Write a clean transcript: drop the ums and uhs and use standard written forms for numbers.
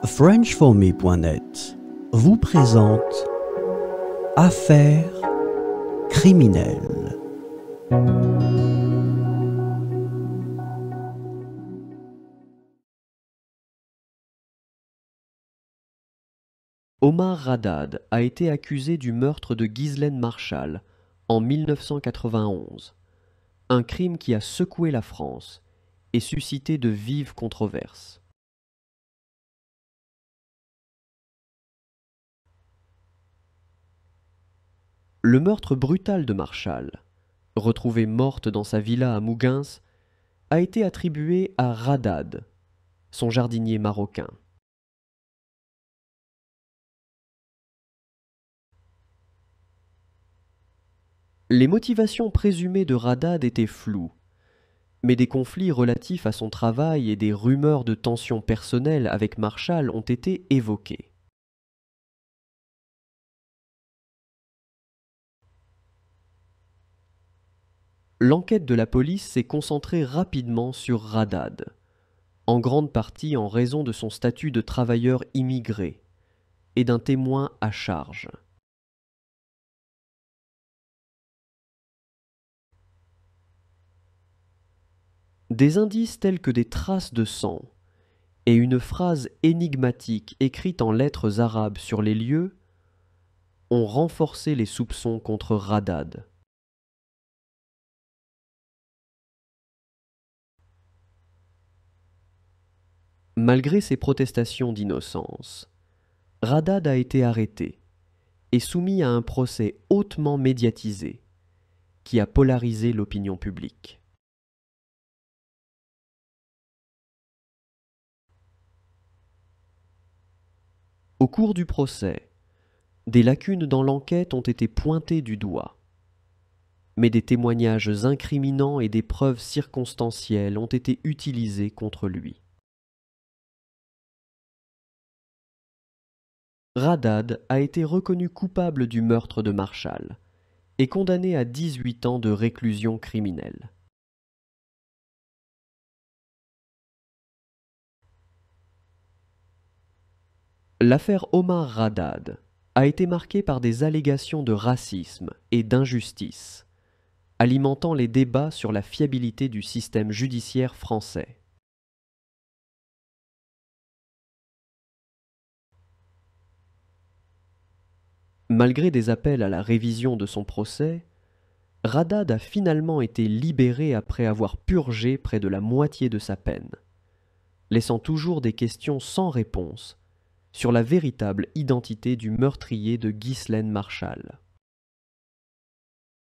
FrenchForMe.net vous présente Affaires criminelles. Omar Haddad a été accusé du meurtre de Ghislaine Marshall en 1991, un crime qui a secoué la France et suscité de vives controverses. Le meurtre brutal de Marshall, retrouvée morte dans sa villa à Mouguins, a été attribué à Haddad, son jardinier marocain. Les motivations présumées de Haddad étaient floues, mais des conflits relatifs à son travail et des rumeurs de tensions personnelles avec Marshall ont été évoqués. L'enquête de la police s'est concentrée rapidement sur Haddad, en grande partie en raison de son statut de travailleur immigré et d'un témoin à charge. Des indices tels que des traces de sang et une phrase énigmatique écrite en lettres arabes sur les lieux ont renforcé les soupçons contre Haddad. Malgré ses protestations d'innocence, Haddad a été arrêté et soumis à un procès hautement médiatisé qui a polarisé l'opinion publique. Au cours du procès, des lacunes dans l'enquête ont été pointées du doigt, mais des témoignages incriminants et des preuves circonstancielles ont été utilisés contre lui. Haddad a été reconnu coupable du meurtre de Marshall et condamné à 18 ans de réclusion criminelle. L'affaire Omar Haddad a été marquée par des allégations de racisme et d'injustice, alimentant les débats sur la fiabilité du système judiciaire français. Malgré des appels à la révision de son procès, Haddad a finalement été libéré après avoir purgé près de la moitié de sa peine, laissant toujours des questions sans réponse sur la véritable identité du meurtrier de Ghislaine Marshall.